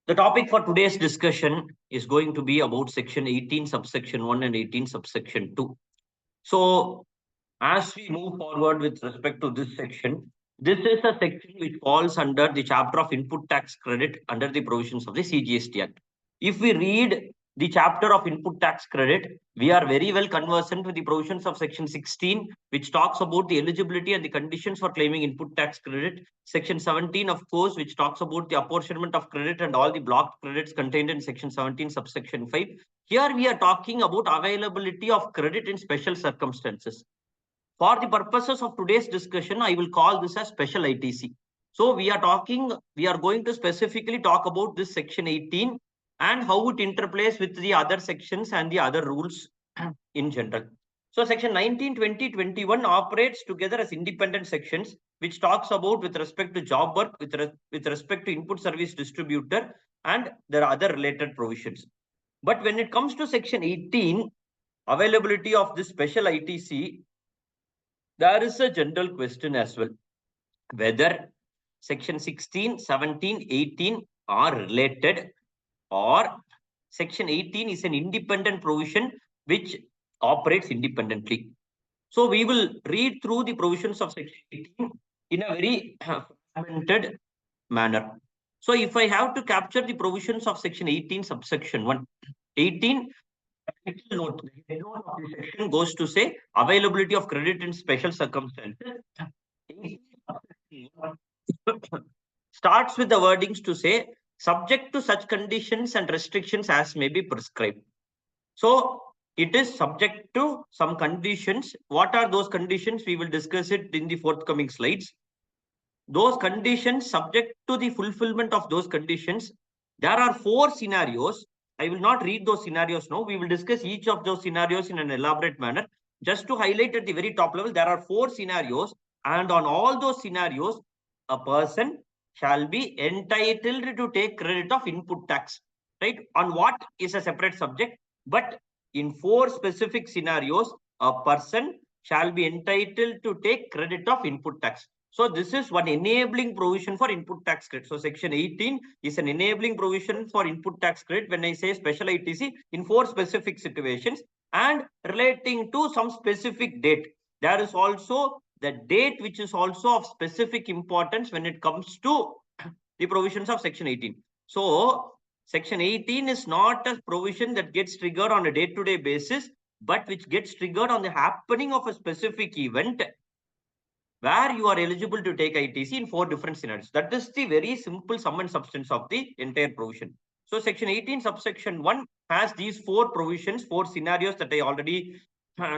The topic for today's discussion is going to be about section 18 subsection 1 and 18 subsection 2. So as we move forward with respect to this section, this is a section which falls under the chapter of input tax credit under the provisions of the CGST Act. If we read the chapter of input tax credit, we are very well conversant with the provisions of section 16, which talks about the eligibility and the conditions for claiming input tax credit. Section 17, of course, which talks about the apportionment of credit and all the blocked credits contained in section 17, subsection 5. Here we are talking about availability of credit in special circumstances. For the purposes of today's discussion, I will call this as special ITC. So we are going to specifically talk about this section 18 and how it interplays with the other sections and the other rules in general. So section 19, 20, 21 operates together as independent sections, which talks about with respect to job work, with respect to input service distributor, and there are other related provisions. But when it comes to section 18, availability of this special ITC, there is a general question as well, whether section 16, 17, 18 are related, or section 18 is an independent provision which operates independently. So we will read through the provisions of section 18 in a very fragmented manner. So if I have to capture the provisions of section 18 subsection 1, 18 note, the note of the section goes to say availability of credit in special circumstances. Starts with the wordings to say subject to such conditions and restrictions as may be prescribed. So it is subject to some conditions. What are those conditions? We will discuss it in the forthcoming slides. Those conditions, subject to the fulfillment of those conditions, there are 4 scenarios. I will not read those scenarios now. We will discuss each of those scenarios in an elaborate manner. Just to highlight at the very top level, there are 4 scenarios, and on all those scenarios, a person shall be entitled to take credit of input tax, right? On what is a separate subject, but in 4 specific scenarios, a person shall be entitled to take credit of input tax. So this is one enabling provision for input tax credit. So section 18 is an enabling provision for input tax credit when I say special ITC in 4 specific situations and relating to some specific date. There is also the date which is also of specific importance when it comes to the provisions of section 18. So section 18 is not a provision that gets triggered on a day-to-day basis, but which gets triggered on the happening of a specific event where you are eligible to take ITC in 4 different scenarios. That is the very simple sum and substance of the entire provision. So section 18 subsection 1 has these 4 provisions, 4 scenarios that I already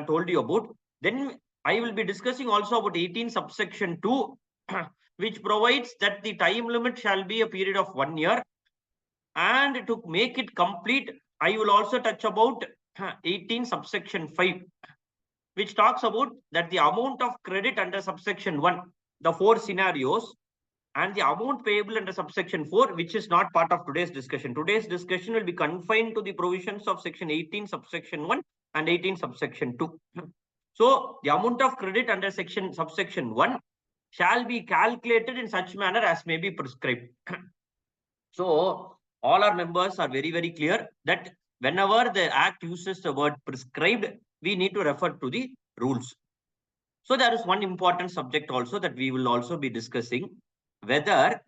told you about. Then I will be discussing also about 18 subsection 2, which provides that the time limit shall be a period of 1 year. And to make it complete, I will also touch about 18 subsection 5, which talks about that the amount of credit under subsection 1, the 4 scenarios, and the amount payable under subsection 4, which is not part of today's discussion. Today's discussion will be confined to the provisions of section 18 subsection 1 and 18 subsection 2. So the amount of credit under subsection 1 shall be calculated in such manner as may be prescribed. So all our members are very, very clear that whenever the Act uses the word prescribed, we need to refer to the rules. So there is one important subject also that we will also be discussing, whether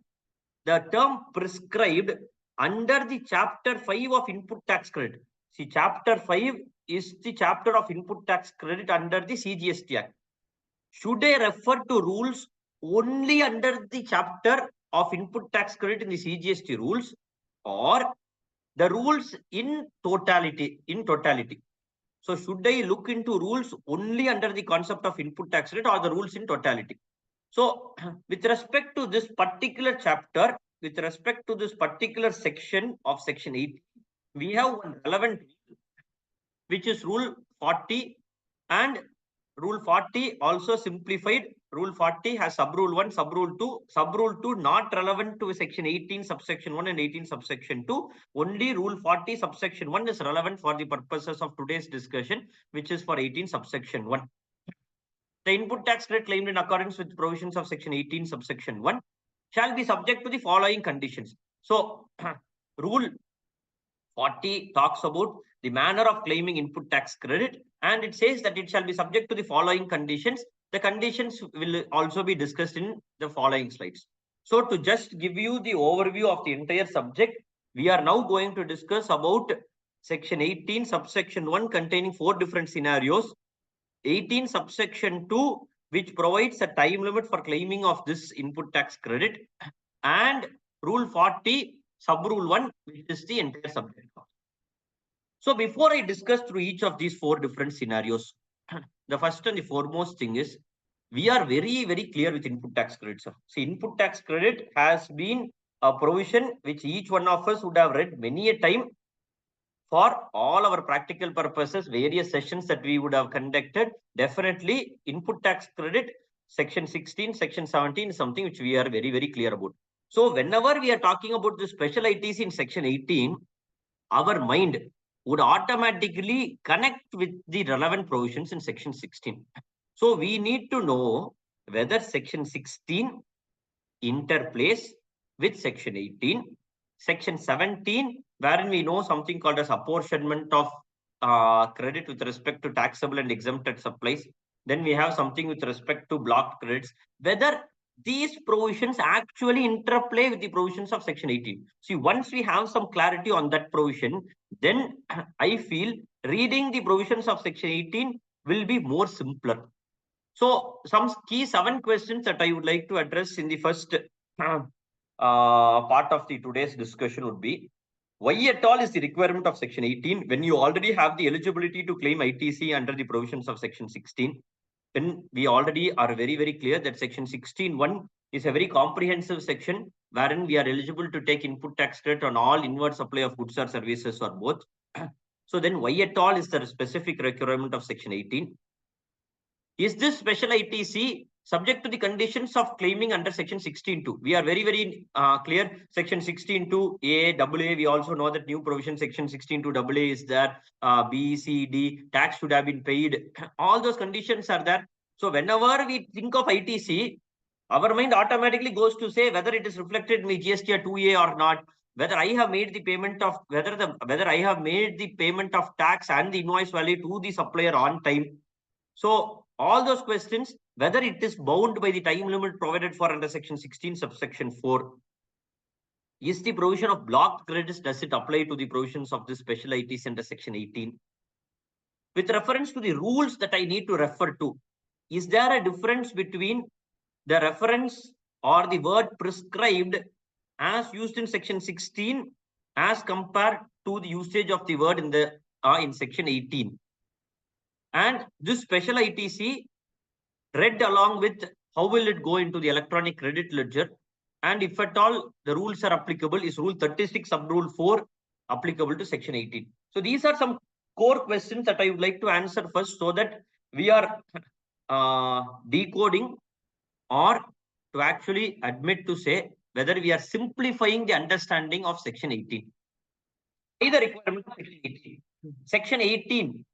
the term prescribed under the chapter 5 of input tax credit. See, chapter 5 is the chapter of input tax credit under the CGST Act. Should I refer to rules only under the chapter of input tax credit in the CGST rules, or the rules in totality? So should I look into rules only under the concept of input tax rate or the rules in totality? So with respect to this particular chapter, with respect to this particular section of section 8, we have one relevant rule, which is rule 40, and rule 40 also simplified. Rule 40 has subrule 1, subrule 2. Subrule 2 not relevant to section 18 subsection 1 and 18 subsection 2. Only rule 40 subsection 1 is relevant for the purposes of today's discussion, which is for 18 subsection 1. The input tax rate claimed in accordance with provisions of section 18 subsection 1 shall be subject to the following conditions. So Rule 40 talks about the manner of claiming input tax credit, and it says that it shall be subject to the following conditions. The conditions will also be discussed in the following slides. So to just give you the overview of the entire subject, we are now going to discuss about section 18 subsection 1 containing 4 different scenarios, 18 subsection 2 which provides a time limit for claiming of this input tax credit, and rule 40 sub rule 1 which is the entire subject. So before I discuss through each of these 4 different scenarios, the first and the foremost thing is we are very, very clear with input tax credit, sir. See, input tax credit has been a provision which each one of us would have read many a time for all our practical purposes, various sessions that we would have conducted. Definitely input tax credit, section 16, section 17 is something which we are very, very clear about. So whenever we are talking about the special ITC in section 18, our mind would automatically connect with the relevant provisions in section 16. So we need to know whether section 16 interplays with section 18, section 17, wherein we know something called as apportionment of credit with respect to taxable and exempted supplies. Then we have something with respect to blocked credits, whether these provisions actually interplay with the provisions of section 18. See, once we have some clarity on that provision, then I feel reading the provisions of section 18 will be more simpler. So some key 7 questions that I would like to address in the first part of the today's discussion would be, why at all is the requirement of section 18 when you already have the eligibility to claim ITC under the provisions of section 16? Then we already are very, very clear that section 16(1) is a very comprehensive section wherein we are eligible to take input tax credit on all inward supply of goods or services or both. So then why at all is there a specific requirement of section 18? Is this special ITC subject to the conditions of claiming under section 16(2)? We are very, very clear. Section 16(2)(a), AA, we also know that new provision section 16(2)(a) is there. B, C, D, tax should have been paid. All those conditions are there. So whenever we think of ITC, our mind automatically goes to say whether it is reflected in the GST or 2A or not, whether I have made the payment of whether I have made the payment of tax and the invoice value to the supplier on time. So all those questions, whether it is bound by the time limit provided for under section 16 subsection 4, is the provision of blocked credits, does it apply to the provisions of this special ITC under section 18? With reference to the rules that I need to refer to, is there a difference between the reference or the word prescribed as used in section 16 as compared to the usage of the word in the in section 18? And this special ITC read along with how will it go into the electronic credit ledger, and if at all the rules are applicable, is rule 36 sub rule 4 applicable to section 18? So these are some core questions that I would like to answer first, so that we are decoding or to actually admit to say whether we are simplifying the understanding of section 18. The requirement of section 18. Section 18,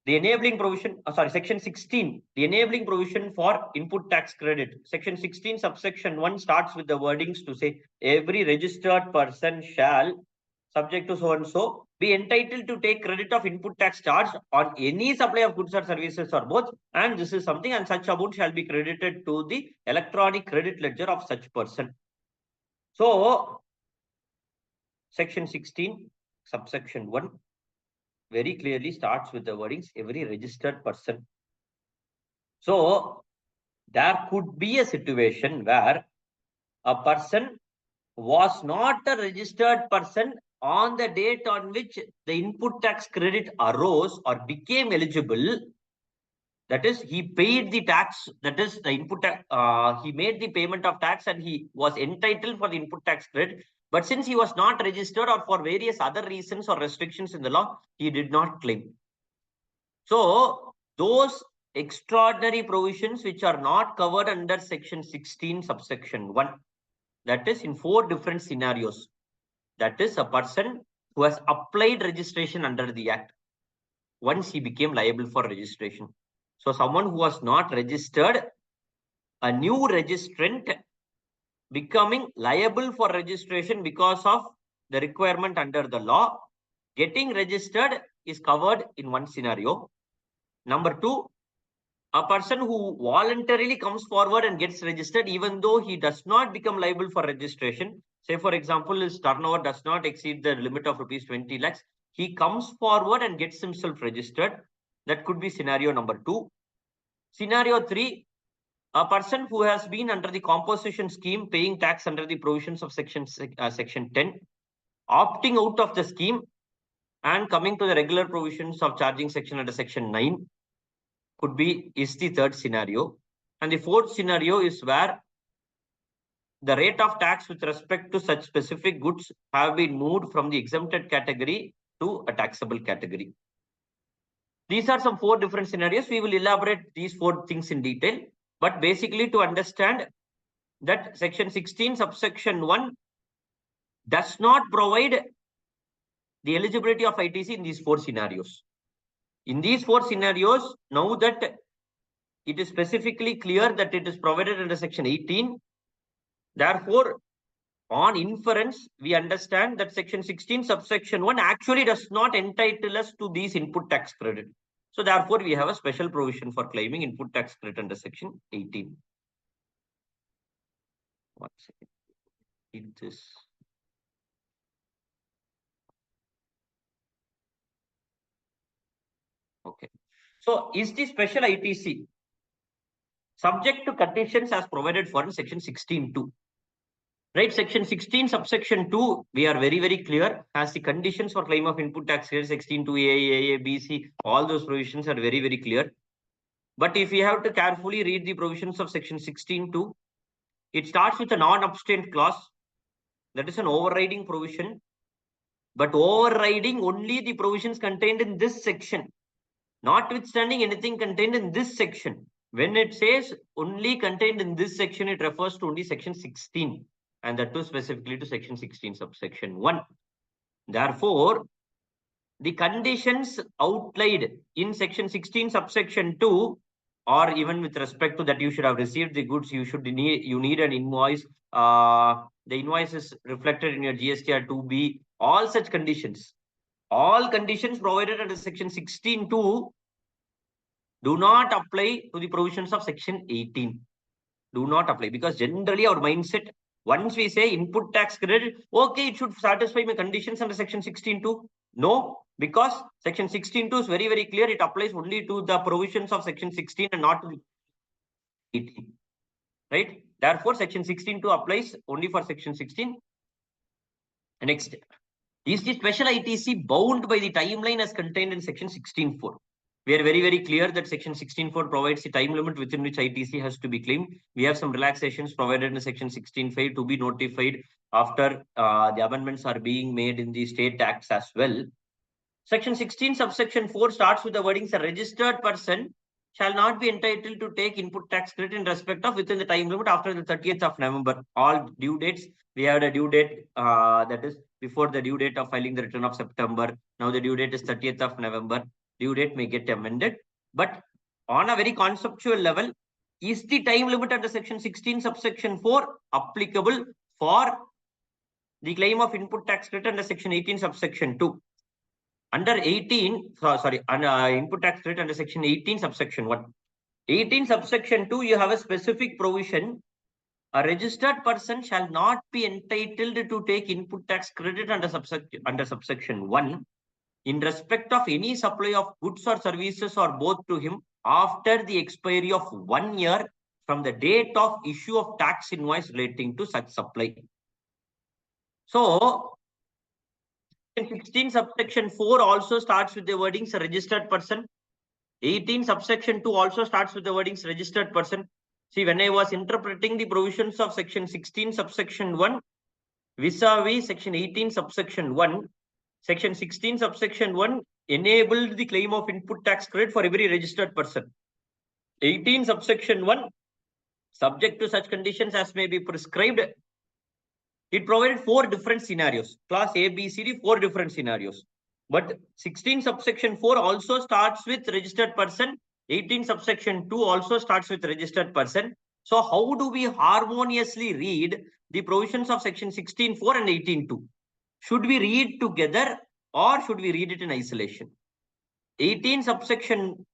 the enabling provision, section 16, the enabling provision for input tax credit. Section 16 subsection 1 starts with the wordings to say every registered person shall, subject to so and so, be entitled to take credit of input tax charge on any supply of goods or services or both, and this is something, and such amount shall be credited to the electronic credit ledger of such person. So section 16 subsection 1 very clearly starts with the wordings every registered person. So there could be a situation where a person was not a registered person on the date on which the input tax credit arose or became eligible. That is, he paid the tax, that is the input tax, he made the payment of tax and he was entitled for the input tax credit. But since he was not registered or for various other reasons or restrictions in the law, he did not claim. So those extraordinary provisions which are not covered under section 16 subsection 1, that is in 4 different scenarios. That is a person who has applied registration under the act once he became liable for registration. So someone who was not registered, a new registrant becoming liable for registration because of the requirement under the law. Getting registered is covered in one scenario. Number two, a person who voluntarily comes forward and gets registered, even though he does not become liable for registration. Say, for example, his turnover does not exceed the limit of rupees 20 lakhs. He comes forward and gets himself registered. That could be scenario number two. Scenario three, a person who has been under the composition scheme paying tax under the provisions of section 10, opting out of the scheme and coming to the regular provisions of charging section under section 9 is the third scenario. And the fourth scenario is where the rate of tax with respect to such specific goods have been moved from the exempted category to a taxable category. These are some 4 different scenarios. We will elaborate these 4 things in detail. But basically, to understand that section 16 subsection 1 does not provide the eligibility of ITC in these 4 scenarios. In these 4 scenarios, now that it is specifically clear that it is provided under section 18, therefore, on inference, we understand that section 16 subsection 1 actually does not entitle us to these input tax credit. So therefore, we have a special provision for claiming input tax credit under section 18. 1 second. Read this. Okay. So is the special ITC subject to conditions as provided for in section 16(2)? Right, section 16 subsection 2, we are very, very clear as the conditions for claim of input tax credit, 16(2)A, AA, BC, all those provisions are very, very clear. But if we have to carefully read the provisions of section 16(2), it starts with a non-obstant clause. That is an overriding provision, but overriding only the provisions contained in this section, notwithstanding anything contained in this section. When it says only contained in this section, it refers to only section 16. And that too specifically to section 16 subsection 1. Therefore, the conditions outlined in section 16 subsection 2, or even with respect to that you should have received the goods, you need an invoice, the invoice is reflected in your GSTR 2B, all such conditions, all conditions provided under section 16(2) do not apply to the provisions of section 18. Do not apply, because generally our mindset, once we say input tax credit, okay, it should satisfy my conditions under section 16(2). No, because section 16(2) is very, very clear. It applies only to the provisions of section 16 and not to 18. Right? Therefore, section 16(2) applies only for section 16. Next, is the special ITC bound by the timeline as contained in section 16(4)? We are very, very clear that section 16(4) provides the time limit within which ITC has to be claimed. We have some relaxations provided in section 16(5) to be notified after the amendments are being made in the state tax as well. Section 16 subsection 4 starts with the wordings: a registered person shall not be entitled to take input tax credit in respect of within the time limit after the 30th of November. All due dates, we have a due date that is before the due date of filing the return of September. Now the due date is 30th of November. Due date may get amended, but on a very conceptual level, is the time limit under section 16 subsection 4 applicable for the claim of input tax credit under section 18 subsection 2? Under 18, input tax credit under section 18 subsection 1. 18 subsection 2, you have a specific provision. A registered person shall not be entitled to take input tax credit under subsection 1 in respect of any supply of goods or services or both to him after the expiry of 1 year from the date of issue of tax invoice relating to such supply. So, 16 subsection 4 also starts with the wordings a registered person. 18 subsection 2 also starts with the wordings registered person. See, when I was interpreting the provisions of section 16 subsection 1 vis-a-vis section 18 subsection 1, section 16 subsection 1 enabled the claim of input tax credit for every registered person. 18 subsection 1, subject to such conditions as may be prescribed, it provided 4 different scenarios. Class A, B, C, D, 4 different scenarios. But 16 subsection 4 also starts with registered person. 18 subsection 2 also starts with registered person. So how do we harmoniously read the provisions of section 16(4) and 18(2)? should we read together or should we read it in isolation? 18 subsection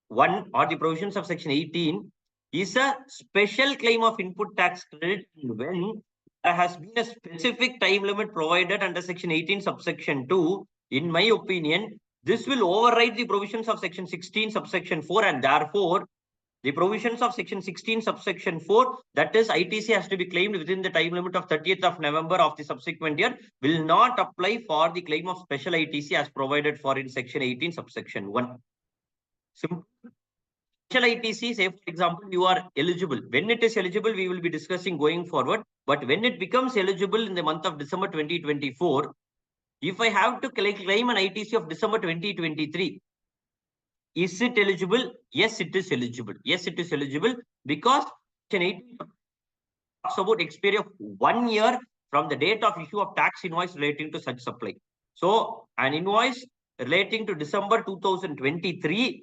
1 or the provisions of section 18 is a special claim of input tax credit when there has been a specific time limit provided under section 18 subsection 2. In my opinion, this will override the provisions of section 16 subsection 4, and therefore the provisions of section 16 subsection 4, that is ITC has to be claimed within the time limit of 30th of November of the subsequent year, will not apply for the claim of special ITC as provided for in section 18 subsection 1. Simple. Special ITC, say for example, you are eligible. When it is eligible, we will be discussing going forward. But when it becomes eligible in the month of December 2024, if I have to claim an ITC of December 2023, is it eligible? Yes, it is eligible. Yes, it is eligible because section 18 talks about expiry of 1 year from the date of issue of tax invoice relating to such supply. So an invoice relating to December 2023,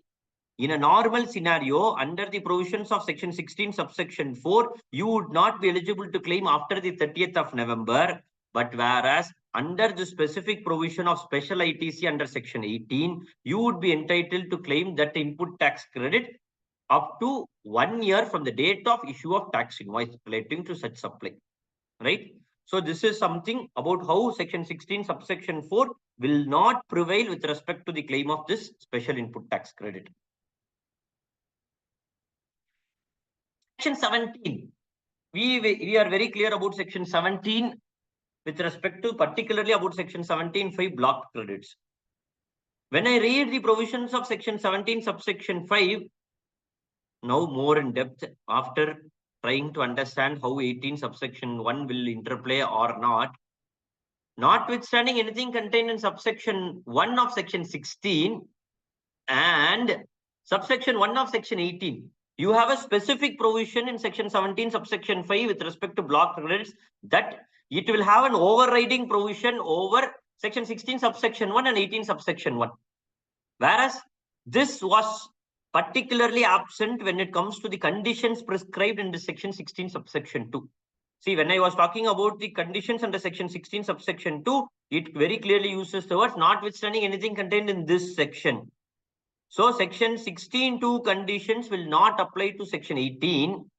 in a normal scenario, under the provisions of section 16 subsection 4, you would not be eligible to claim after the 30th of November. But whereas under the specific provision of special ITC under section 18, you would be entitled to claim that input tax credit up to 1 year from the date of issue of tax invoice relating to such supply. Right? So this is something about how section 16 subsection 4 will not prevail with respect to the claim of this special input tax credit. Section 17. We are very clear about section 17 with respect to particularly about section 17(5) block credits. When I read the provisions of section 17 subsection 5, now more in depth after trying to understand how 18 subsection 1 will interplay or not, notwithstanding anything contained in subsection 1 of section 16 and subsection 1 of section 18, you have a specific provision in section 17 subsection 5 with respect to block credits that it will have an overriding provision over section 16 subsection 1 and 18 subsection 1. Whereas this was particularly absent when it comes to the conditions prescribed in the section 16 subsection 2. See, when I was talking about the conditions under section 16 subsection 2, it very clearly uses the words notwithstanding anything contained in this section. So section 16(2) conditions will not apply to section 18,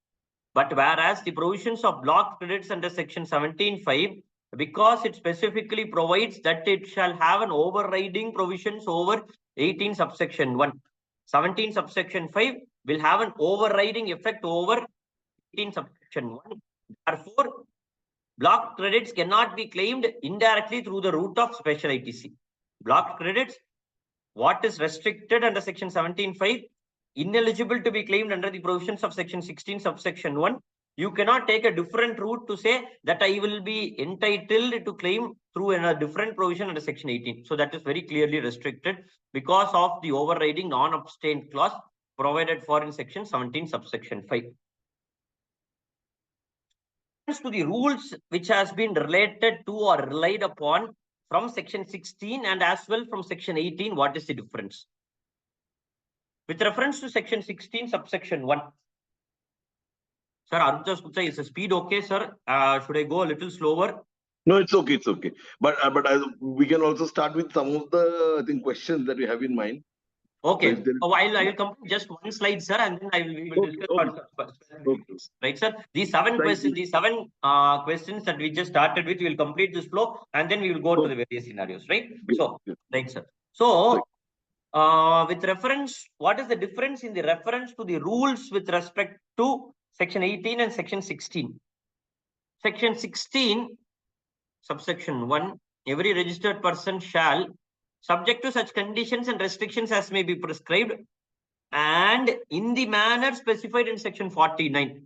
but whereas the provisions of block credits under section 17(5), because it specifically provides that it shall have an overriding provisions over 18 subsection 1. 17 subsection 5 will have an overriding effect over 18 subsection 1. Therefore, block credits cannot be claimed indirectly through the route of special ITC. Block credits, what is restricted under section 17(5), ineligible to be claimed under the provisions of section 16 subsection 1. You cannot take a different route to say that I will be entitled to claim through a different provision under section 18. So that is very clearly restricted because of the overriding non-abstain clause provided for in section 17 subsection 5. To the rules which has been related to or relied upon from section 16 and as well from section 18, what is the difference? With reference to section 16 subsection 1. Sir, Arundas Gupta, is the speed okay, sir? Should I go a little slower? No, it's okay, it's okay. But we can also start with some of the questions that we have in mind. Okay. So I will complete just one slide, sir, and then we will discuss on right, sir. These 7 questions, these 7 questions that we just started with, we will complete this flow, and then we will go to the various scenarios, right? So, right, sir. So, with reference, what is the difference in the reference to the rules with respect to section 18 and section 16? Section 16, subsection 1, every registered person shall, subject to such conditions and restrictions as may be prescribed, and in the manner specified in section 49.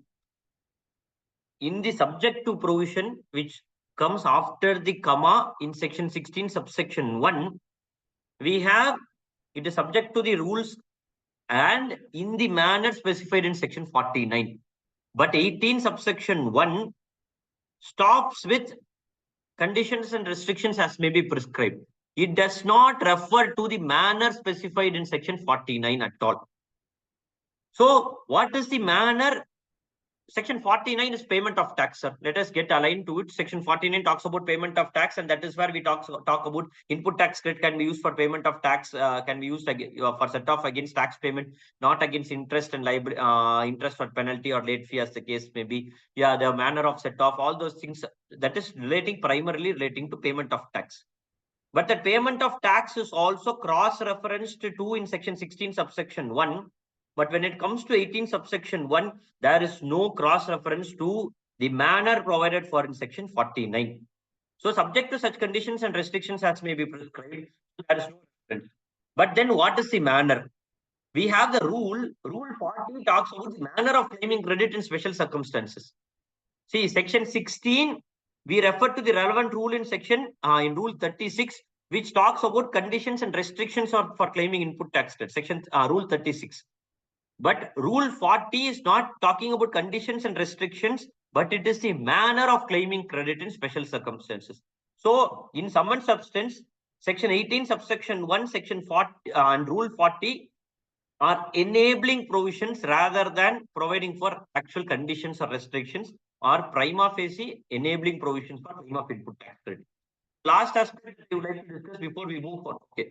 In the subject to provision, which comes after the comma in section 16 subsection 1, we have it is subject to the rules and in the manner specified in section 49. But 18 subsection 1 stops with conditions and restrictions as may be prescribed. It does not refer to the manner specified in section 49 at all. So what is the manner section 49 is payment of tax, sir. Let us get aligned to it. Section 49 talks about payment of tax, and that is where we talk about input tax credit can be used for payment of tax, can be used for set off against tax payment, not against interest and interest or penalty or late fee, as the case may be. Yeah, the manner of set off, all those things, that is primarily relating to payment of tax. But the payment of tax is also cross-referenced to in section 16 subsection 1. But when it comes to 18 subsection 1, there is no cross-reference to the manner provided for in section 49. So subject to such conditions and restrictions as may be prescribed, there is no reference. But then what is the manner? We have the rule 40 talks about the manner of claiming credit in special circumstances. See, section 16, we refer to the relevant rule in section, in rule 36, which talks about conditions and restrictions for claiming input tax credit, section rule 36. But rule 40 is not talking about conditions and restrictions, but it is the manner of claiming credit in special circumstances. So, in sum and substance, section 18, subsection 1, section 40, and rule 40 are enabling provisions rather than providing for actual conditions or restrictions, or prima facie enabling provisions for claim of input tax credit. Last aspect we would like to discuss before we move on. Okay,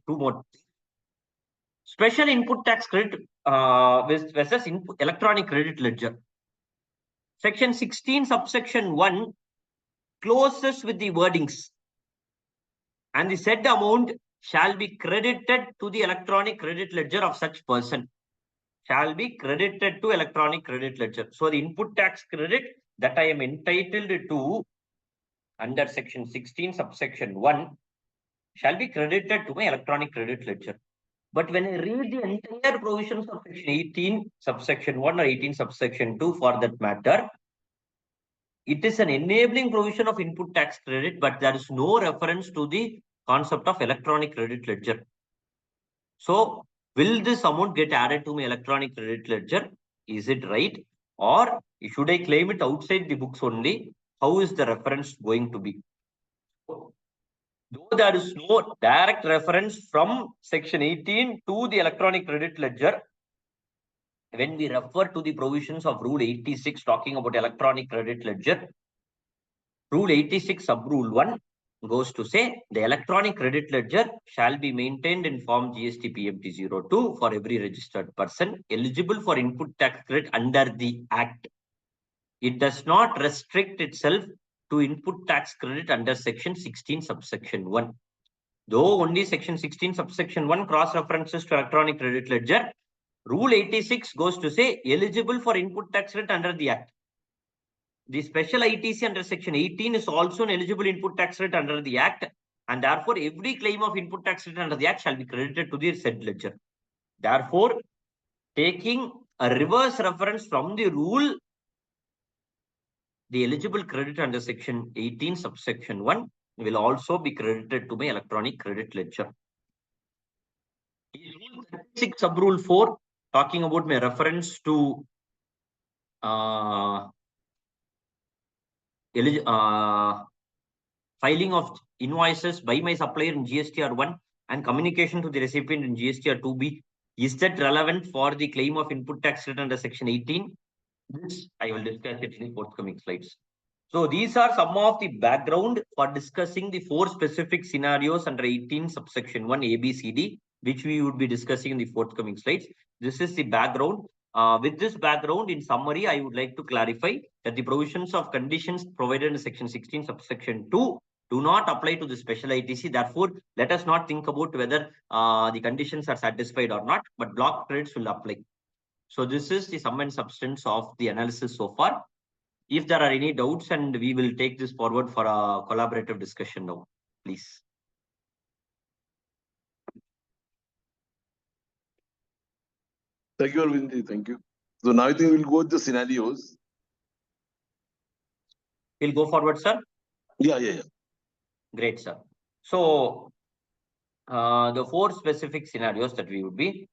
two more. Special input tax credit versus electronic credit ledger. Section 16, subsection 1 closes with the wordings, and the said amount shall be credited to the electronic credit ledger of such person. Shall be credited to electronic credit ledger. So the input tax credit that I am entitled to under section 16 subsection 1 shall be credited to my electronic credit ledger. But when I read the entire provisions of section 18 subsection 1 or 18 subsection 2 for that matter, it is an enabling provision of input tax credit, but there is no reference to the concept of electronic credit ledger. So will this amount get added to my electronic credit ledger? Is it right? Or should I claim it outside the books only? How is the reference going to be? Though there is no direct reference from section 18 to the electronic credit ledger, when we refer to the provisions of rule 86 talking about electronic credit ledger, rule 86 sub rule 1 goes to say the electronic credit ledger shall be maintained in form GST PMT 02 for every registered person eligible for input tax credit under the Act. It does not restrict itself to input tax credit under section 16 subsection 1. Though only section 16 subsection 1 cross references to electronic credit ledger, rule 86 goes to say eligible for input tax credit under the Act. The special ITC under section 18 is also an eligible input tax rate under the Act, and therefore every claim of input tax rate under the Act shall be credited to the said ledger. Therefore, taking a reverse reference from the rule, the eligible credit under section 18 subsection 1 will also be credited to my electronic credit ledger. Rule 36 sub rule 4 talking about my reference to filing of invoices by my supplier in GSTR 1 and communication to the recipient in GSTR 2B. Is that relevant for the claim of input tax rate under section 18? This I will discuss it in the forthcoming slides. So these are some of the background for discussing the 4 specific scenarios under 18 subsection 1 ABCD, which we would be discussing in the forthcoming slides. This is the background. With this background, in summary, I would like to clarify that the provisions of conditions provided in section 16 subsection 2 do not apply to the special ITC. Therefore, let us not think about whether the conditions are satisfied or not, but block credits will apply. So this is the sum and substance of the analysis so far. If there are any doubts, and we will take this forward for a collaborative discussion now, please. Thank you, Arvind. Thank you. So now I think we'll go with the scenarios. We'll go forward, sir. Yeah. Great, sir. So the 4 specific scenarios that we would be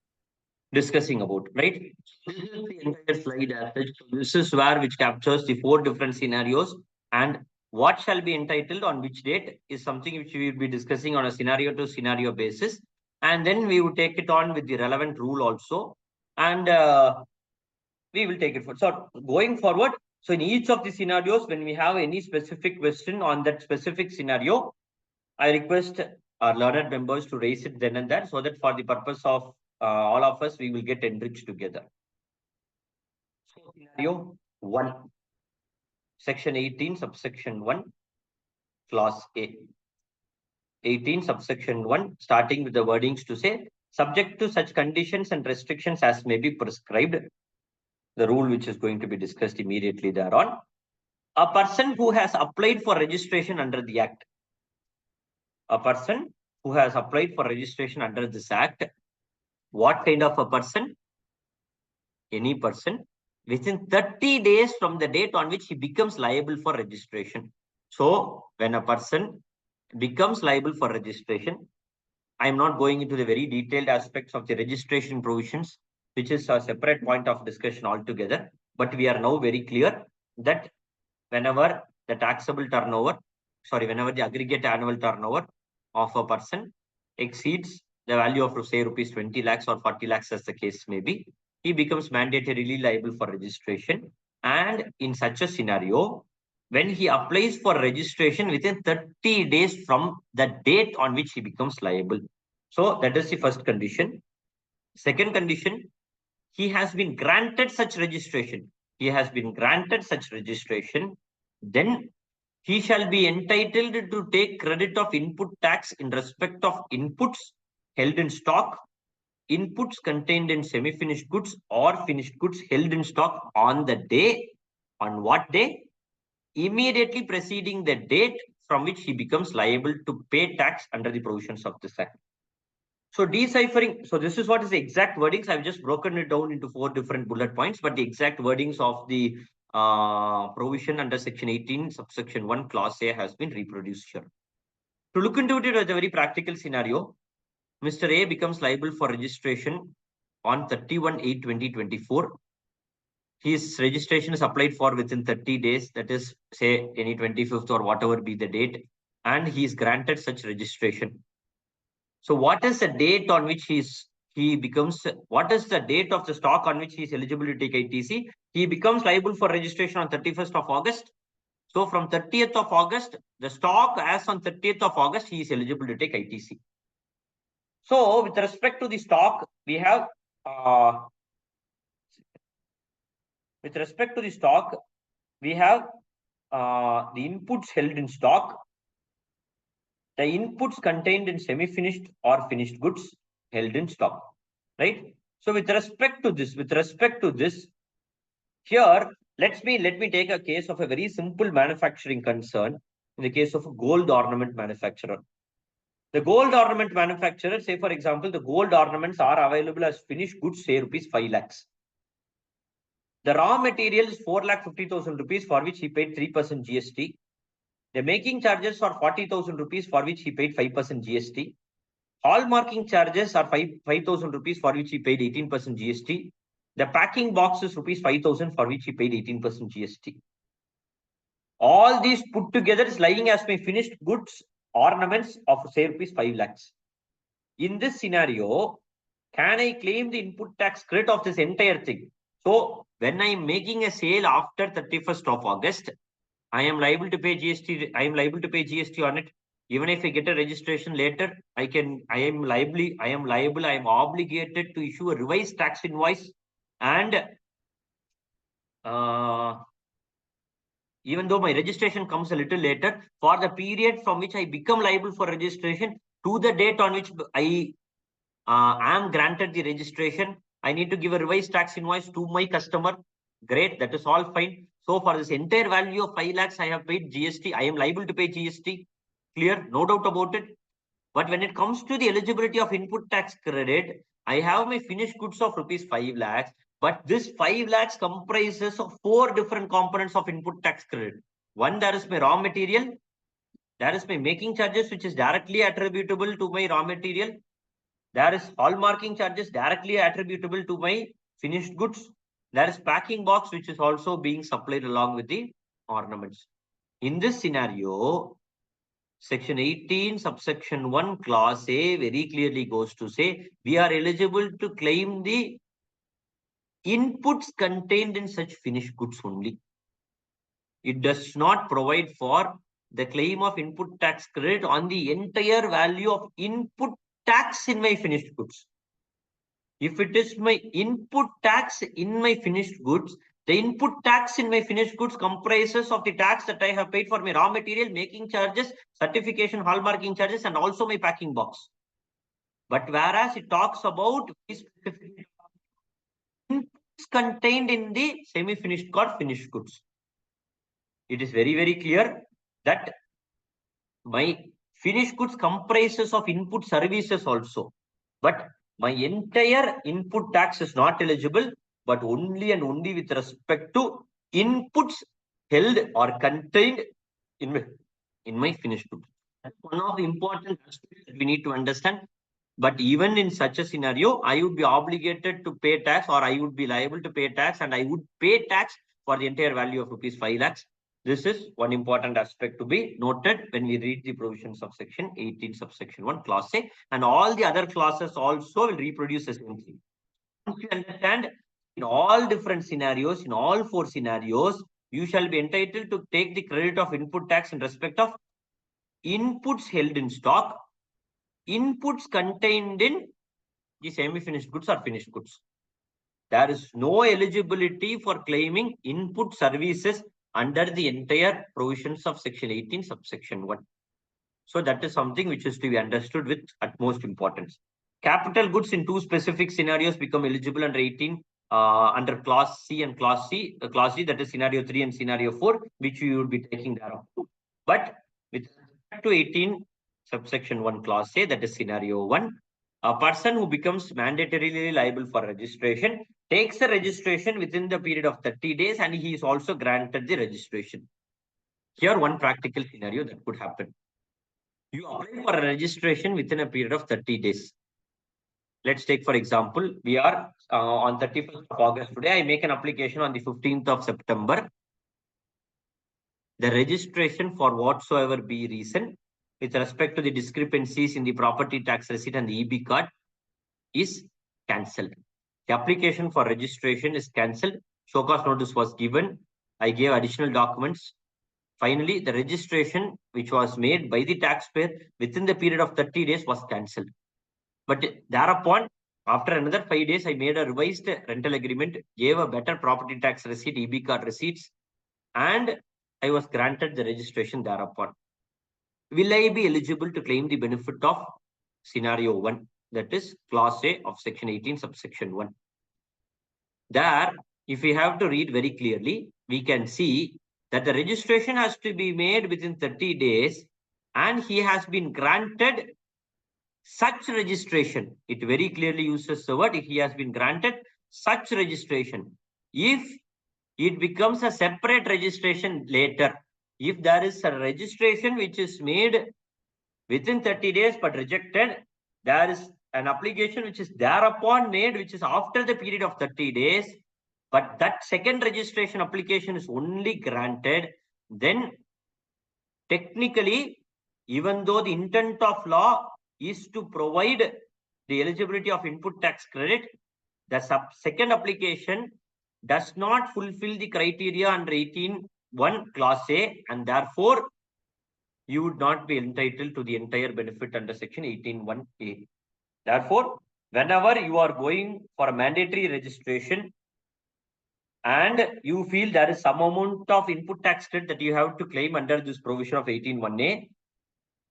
discussing about, right? This is the entire slide as such. So this is where which captures the 4 different scenarios, and what shall be entitled on which date is something which we will be discussing on a scenario to scenario basis, and then we would take it on with the relevant rule also. And we will take it forward. So going forward, so in each of the scenarios, when we have any specific question on that specific scenario, I request our learned members to raise it then and there, so that for the purpose of all of us, we will get enriched together. So scenario 1, section 18, subsection 1, clause A. 18, subsection 1, starting with the wordings to say, subject to such conditions and restrictions as may be prescribed, the rule which is going to be discussed immediately thereon. A person who has applied for registration under the Act. A person who has applied for registration under this Act. What kind of a person? Any person within 30 days from the date on which he becomes liable for registration. So when a person becomes liable for registration, I am not going into the very detailed aspects of the registration provisions, which is a separate point of discussion altogether. But we are now very clear that whenever the taxable turnover, whenever the aggregate annual turnover of a person exceeds the value of, say, rupees 20 lakhs or 40 lakhs as the case may be, he becomes mandatorily liable for registration. And in such a scenario, when he applies for registration within 30 days from the date on which he becomes liable. So that is the first condition. Second condition, he has been granted such registration. He has been granted such registration. Then he shall be entitled to take credit of input tax in respect of inputs held in stock, inputs contained in semi-finished goods or finished goods held in stock on the day. On what day? Immediately preceding the date from which he becomes liable to pay tax under the provisions of this Act. So deciphering, so this is what is the exact wordings. I've just broken it down into 4 different bullet points, but the exact wordings of the provision under section 18, subsection 1, clause A has been reproduced here. To look into it as a very practical scenario, Mr. A becomes liable for registration on 31/8/2024. His registration is applied for within 30 days, that is, say, any 25th or whatever be the date, and he is granted such registration. So what is the date on which what is the date of the stock on which he is eligible to take ITC? He becomes liable for registration on 31st of August. So from 30th of August, the stock as on 30th of August, he is eligible to take ITC. So with respect to the stock, we have, with respect to the stock, we have the inputs held in stock, the inputs contained in semi-finished or finished goods held in stock, right? So with respect to this, here, let me take a case of a very simple manufacturing concern in the case of a gold ornament manufacturer. The gold ornament manufacturer, say for example, the gold ornaments are available as finished goods, say rupees 5 lakhs. The raw material is 4,50,000 rupees, for which he paid 3% GST. The making charges are 40,000 rupees, for which he paid 5% GST. Hallmarking charges are 5,000 rupees, for which he paid 18% GST. The packing box is rupees 5,000, for which he paid 18% GST. All these put together is lying as my finished goods ornaments of, say, rupees 5 lakhs. In this scenario, can I claim the input tax credit of this entire thing? So when I am making a sale after 31st of August, I am liable to pay GST. I am liable to pay GST on it. Even if I get a registration later, I am obligated to issue a revised tax invoice. And even though my registration comes a little later, for the period from which I become liable for registration to the date on which I am granted the registration, I need to give a revised tax invoice to my customer. Great, that is all fine. So for this entire value of 5 lakhs, I have paid GST. I am liable to pay GST. Clear, no doubt about it. But when it comes to the eligibility of input tax credit, I have my finished goods of rupees 5 lakhs. But this 5 lakhs comprises of 4 different components of input tax credit. One, there is my raw material. There is my making charges, which is directly attributable to my raw material. There is hallmarking charges directly attributable to my finished goods. There is packing box, which is also being supplied along with the ornaments. In this scenario, section 18, subsection 1, clause A very clearly goes to say, we are eligible to claim the inputs contained in such finished goods only. It does not provide for the claim of input tax credit on the entire value of input tax in my finished goods. If it is my input tax in my finished goods, the input tax in my finished goods comprises of the tax that I have paid for my raw material, making charges, certification, hallmarking charges, and also my packing box. But whereas it talks about inputs contained in the semi-finished or finished goods, it is very, very clear that my finished goods comprises of input services also. But my entire input tax is not eligible, but only and only with respect to inputs held or contained in my finished goods. That's one of the important aspects that we need to understand. But even in such a scenario, I would be obligated to pay tax, or I would be liable to pay tax, and I would pay tax for the entire value of rupees 5 lakhs. This is one important aspect to be noted when we read the provisions of section 18 subsection 1 clause A, and all the other clauses also will reproduce the same thing. Once you understand, in all different scenarios, in all 4 scenarios, you shall be entitled to take the credit of input tax in respect of inputs held in stock, inputs contained in the semi-finished goods or finished goods. There is no eligibility for claiming input services under the entire provisions of section 18 subsection 1. So that is something which is to be understood with utmost importance. Capital goods in 2 specific scenarios become eligible under 18 under clause C and clause C. Clause C, that is scenario 3 and scenario 4, which we would be taking thereof. But with respect to 18 subsection 1 clause A, that is scenario 1, a person who becomes mandatorily liable for registration takes the registration within the period of 30 days, and he is also granted the registration. Here, one practical scenario that could happen. You apply for a registration within a period of 30 days. Let's take, for example, we are on 31st of August today. I make an application on the 15th of September. The registration, for whatsoever be reason, with respect to the discrepancies in the property tax receipt and the EB card, is cancelled. The application for registration is cancelled. Show cause notice was given. I gave additional documents. Finally, the registration which was made by the taxpayer within the period of 30 days was cancelled. But thereupon, after another 5 days, I made a revised rental agreement, gave a better property tax receipt, EB card receipts, and I was granted the registration thereupon. Will I be eligible to claim the benefit of scenario 1? That is clause A of section 18 subsection 1. There, if we have to read very clearly, we can see that the registration has to be made within 30 days, and he has been granted such registration. It very clearly uses the word, if he has been granted such registration. If it becomes a separate registration later, if there is a registration which is made within 30 days but rejected, there is an application which is thereupon made, which is after the period of 30 days, but that second registration application is only granted, then technically, even though the intent of law is to provide the eligibility of input tax credit, the second application does not fulfill the criteria under 18(1) clause A, and therefore you would not be entitled to the entire benefit under section 18(1)(a). Therefore, whenever you are going for a mandatory registration and you feel there is some amount of input tax credit that you have to claim under this provision of 18(1)(a),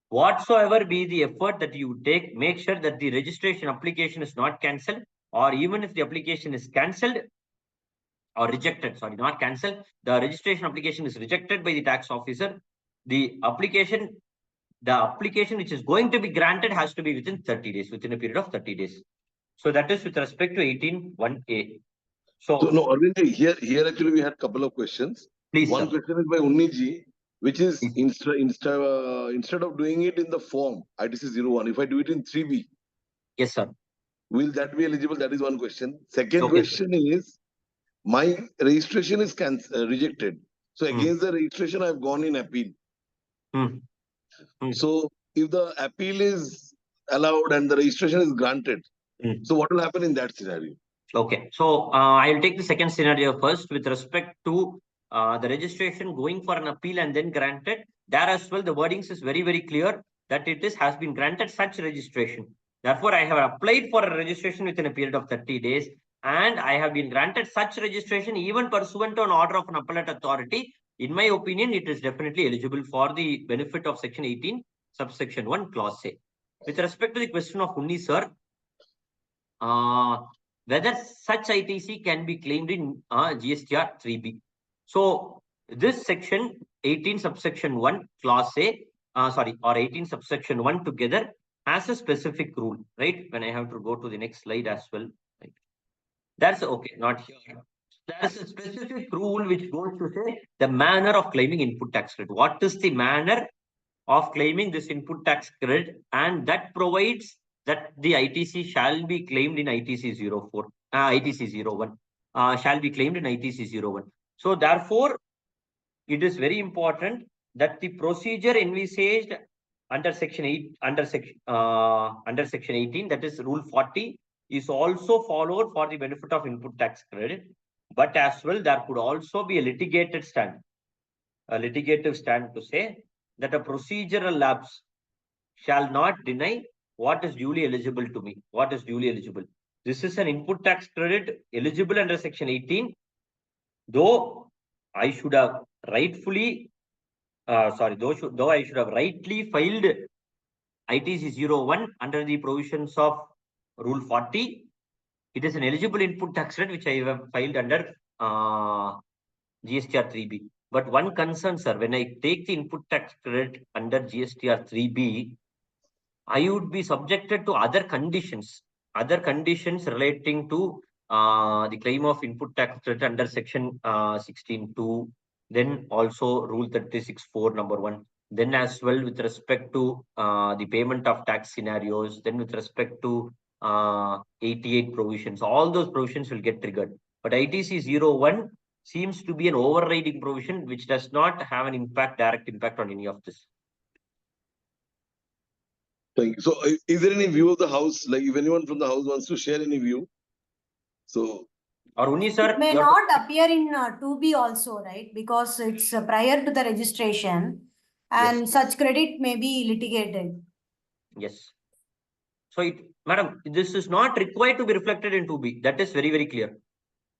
whatsoever be the effort that you take, make sure that the registration application is not cancelled, or even if the application is cancelled or rejected, sorry, not cancelled, the registration application is rejected by the tax officer, the application which is going to be granted has to be within 30 days, within a period of 30 days. So that is with respect to 18(1)(a). So no, Arvind, here actually we had a couple of questions. Please, One sir. question is by Unniji, which is instead of doing it in the form ITC 01, if I do it in 3B, Yes, sir. will that be eligible? That is one question. Second question is, my registration is rejected. So against the registration, I've gone in appeal. So if the appeal is allowed and the registration is granted, so what will happen in that scenario? Okay, so I'll take the second scenario first with respect to the registration going for an appeal and then granted. There as well, the wordings is very, very clear that it is has been granted such registration. Therefore, I have applied for a registration within a period of 30 days and I have been granted such registration even pursuant to an order of an appellate authority. In my opinion, it is definitely eligible for the benefit of section 18, subsection 1, clause A. With respect to the question of Unni sir, whether such ITC can be claimed in GSTR 3B. So this section 18 subsection 1 clause A, or 18 subsection 1 together has a specific rule, right? When I have to go to the next slide as well, right? That's okay, not here. There's a specific rule which goes to say the manner of claiming input tax credit. What is the manner of claiming this input tax credit? And that provides that the ITC shall be claimed in ITC 04, ITC 01, shall be claimed in ITC 01. So therefore, it is very important that the procedure envisaged under section 8, under section 18, that is rule 40, is also followed for the benefit of input tax credit. But as well, there could also be a litigated stand, a litigative stand to say that a procedural lapse shall not deny what is duly eligible to me. What is duly eligible? This is an input tax credit eligible under section 18, though I should have rightfully, though I should have rightly filed ITC 01 under the provisions of rule 40. It is an eligible input tax credit which I have filed under GSTR 3B. But one concern, sir, when I take the input tax credit under GSTR 3B, I would be subjected to other conditions relating to the claim of input tax credit under section 16.2, then also rule 36.4 number 1, then as well with respect to the payment of tax scenarios, then with respect to 88 provisions, all those provisions will get triggered. But ITC 01 seems to be an overriding provision which does not have an direct impact on any of this. Thank you. So, is there any view of the house? Like, if anyone from the house wants to share any view, so. Or Unni sir, it may not appear in 2B also, right? Because it's prior to the registration, and yes, such credit may be litigated. Yes. So, madam, this is not required to be reflected in 2B. That is very, very clear.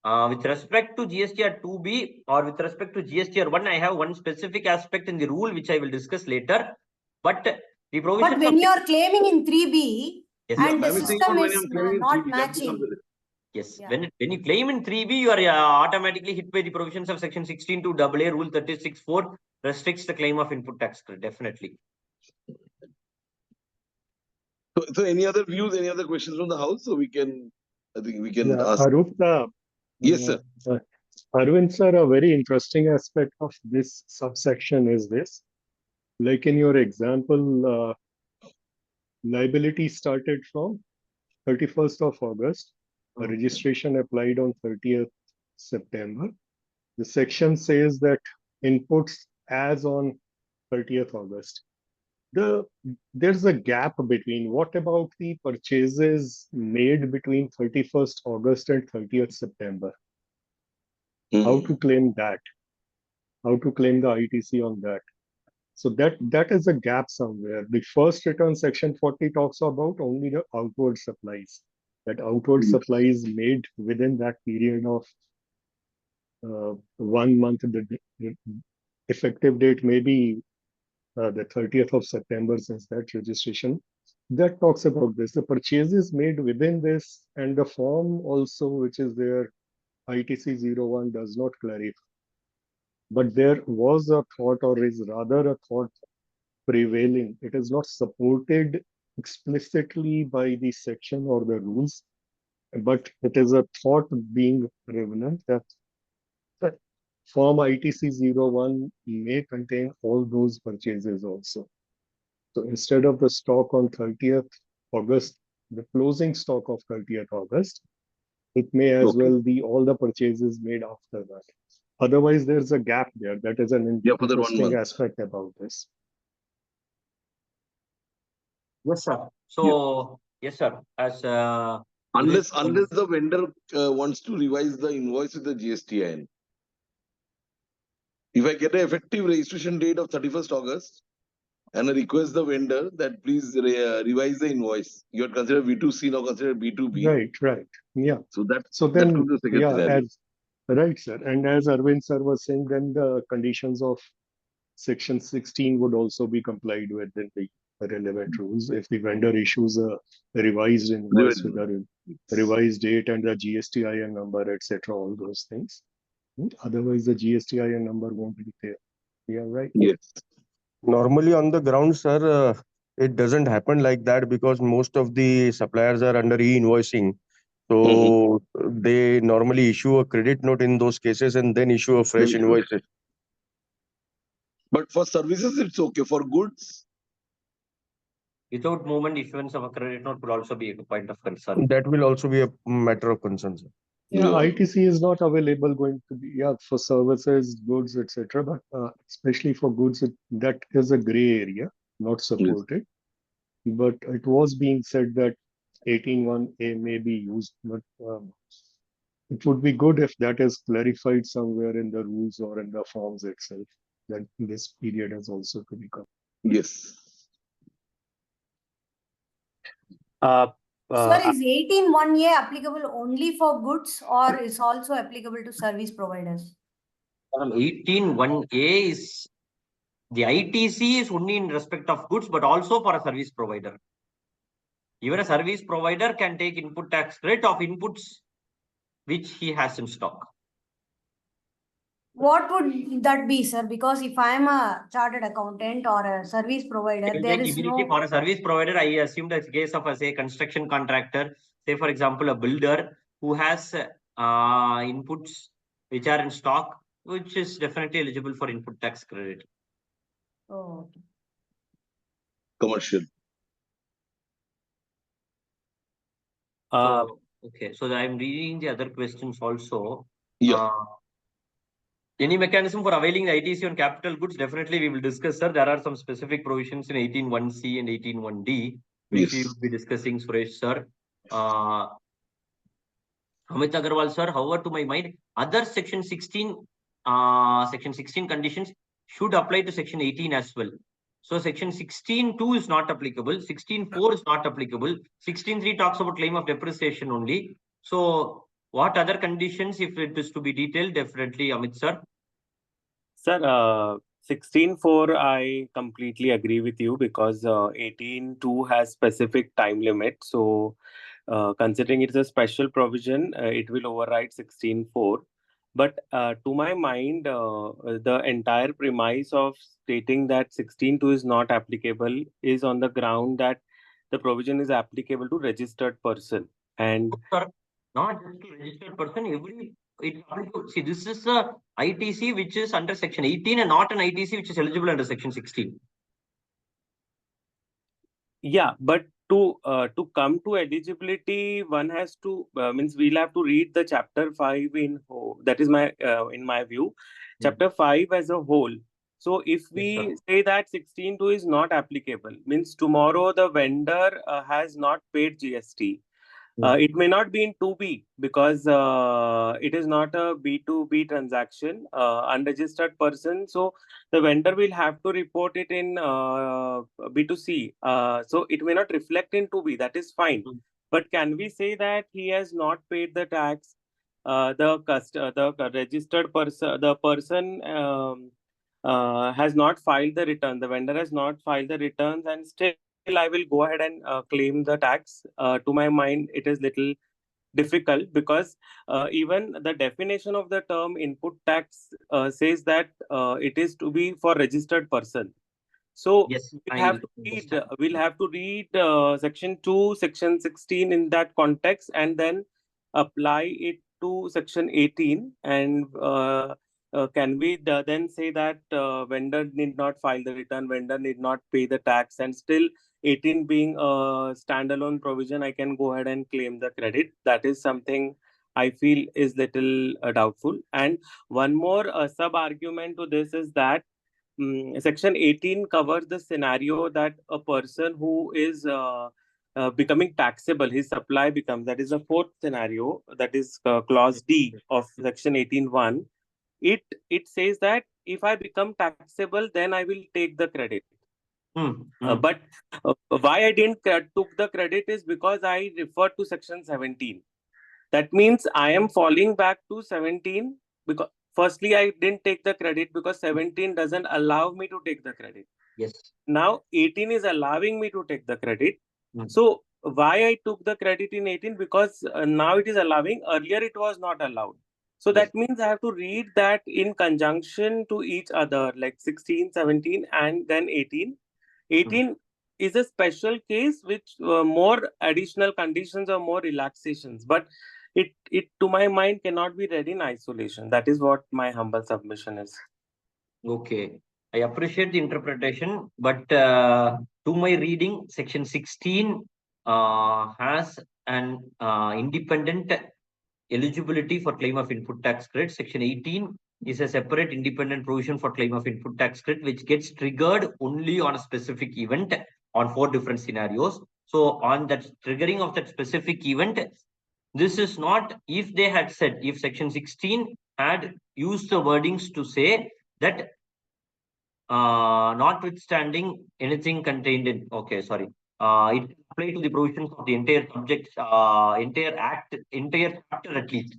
With respect to GSTR 2B or with respect to GSTR 1, I have one specific aspect in the rule which I will discuss later. But the provision. But when you are claiming in 3B, yes, and the system is not matching. Yes, yeah. When you claim in 3B, you are automatically hit by the provisions of section 16.2 AA rule 36.4 restricts the claim of input tax credit, definitely. So any other views, any other questions from the house? So we can, I think we can ask. Arup, yes, sir. Arvind sir, a very interesting aspect of this subsection is this. Like in your example, liability started from 31st of August, a registration applied on 30th September. The section says that inputs as on 30th August. There's a gap between what about the purchases made between 31st August and 30th September? How to claim that? How to claim the ITC on that? So that is a gap somewhere. The first return section 40 talks about only the outward supplies. That outward supplies made within that period of 1 month. The effective date may be the 30th of September since that registration. That talks about this. The purchases made within this and the form also, which is there, ITC 01 does not clarify. But there was a thought, or is rather a thought prevailing. It is not supported explicitly by the section or the rules, but it is a thought being prevalent that form ITC 01 may contain all those purchases also. So instead of the stock on 30th August, the closing stock of 30th August, it may as well be all the purchases made after that. Otherwise, there's a gap there. That is an interesting aspect about this. Yes, sir. So, yes, sir. As Unless the vendor wants to revise the invoice with the GSTIN. If I get an effective registration date of 31st August and I request the vendor that please revise the invoice, you are considered B2C, now considered B2B. Right. Yeah. So that then, could be the second scenario. Right, sir. And as Arvind sir was saying, then the conditions of Section 16 would also be complied with in the relevant rules. If the vendor issues a revised invoice with a revised date and the GSTIN number, etc., all those things. Otherwise, the GSTIN number won't be there. Yeah, right. Yes. Normally on the ground, sir, it doesn't happen like that because most of the suppliers are under e-invoicing. So they normally issue a credit note in those cases and then issue a fresh Very true. invoice. But for services, it's okay. For goods, Without movement, issuance of a credit note could also be a point of concern. That will also be a matter of concern, sir. Yeah, Yeah. ITC is not available going to be, for services, goods, etc. But especially for goods, that is a gray area, not supported. But it was being said that 18(1)(a) may be used, but it would be good if that is clarified somewhere in the rules or in the forms itself, that this period has also to be covered. yes. Sir, is 18(1)(a) applicable only for goods or is also applicable to service providers? 18(1)(a) is the ITC is only in respect of goods, but also for a service provider. Even a service provider can take input tax credit of inputs which he has in stock. What would that be, sir? Because if I am a chartered accountant or a service provider, there is Immediately no. for a service provider, I assume the case of a say construction contractor, say for example a builder who has inputs which are in stock, which is definitely eligible for input tax credit. Oh, okay. Commercial. So, okay, so I'm reading the other questions also. Yeah. Any mechanism for availing the ITC on capital goods? Definitely we will discuss, sir. There are some specific provisions in 18(1)(c) and 18(1)(d), which we will be discussing, Suresh, sir. Amit Agarwal, sir, however, to my mind, other section 16 conditions should apply to section 18 as well. So section 16(2) is not applicable, 16(4) is not applicable, 16(3) talks about claim of depreciation only. So what other conditions, if it is to be detailed, definitely Amit, sir. Sir, 16(4) I completely agree with you because 18(2) has specific time limit. So considering it's a special provision, it will override 16(4). But to my mind, the entire premise of stating that 16(2) is not applicable is on the ground that the provision is applicable to registered person. And sir, not just to registered person, see, this is a ITC which is under section 18 and not an ITC which is eligible under section 16. Yeah, but to come to eligibility, one has to means we'll have to read the chapter 5 in whole. That is my in my view, chapter 5 as a whole. So if we say that 16(2) is not applicable, means tomorrow the vendor has not paid GST. It may not be in 2B because it is not a B2B transaction, unregistered person. So the vendor will have to report it in B2C. So it may not reflect in 2B. That is fine. But can we say that he has not paid the tax? The registered person, the person has not filed the return. The vendor has not filed the returns, and still I will go ahead and claim the tax. To my mind, it is little difficult because even the definition of the term input tax says that it is to be for registered person. So yes, we'll have to read section 2, section 16 in that context, and then apply it to section 18. And can we then say that vendor need not file the return, vendor need not pay the tax, and still 18 being a standalone provision, I can go ahead and claim the credit? That is something I feel is little doubtful. And one more sub-argument to this is that section 18 covers the scenario that a person who is becoming taxable, his supply becomes, that is the fourth scenario, that is clause D of section 18(1). It says that if I become taxable, then I will take the credit. But why I didn't took the credit is because I referred to section 17. That means I am falling back to 17 because firstly I didn't take the credit because 17 doesn't allow me to take the credit. Yes. Now 18 is allowing me to take the credit. So why I took the credit in 18? Because now it is allowing. Earlier it was not allowed. So Yes. that means I have to read that in conjunction to each other, like 16, 17, and then 18. 18 is a special case which more additional conditions or more relaxations, but it to my mind cannot be read in isolation. That is what my humble submission is. Okay. I appreciate the interpretation, but to my reading, section 16 has an independent eligibility for claim of input tax credit. Section 18 is a separate independent provision for claim of input tax credit, which gets triggered only on a specific event on 4 different scenarios. So on that triggering of that specific event, this is not, if they had said, if section 16 had used the wordings to say that notwithstanding anything contained in, okay, sorry, it apply to the provisions of the entire subject, entire act, entire chapter at least.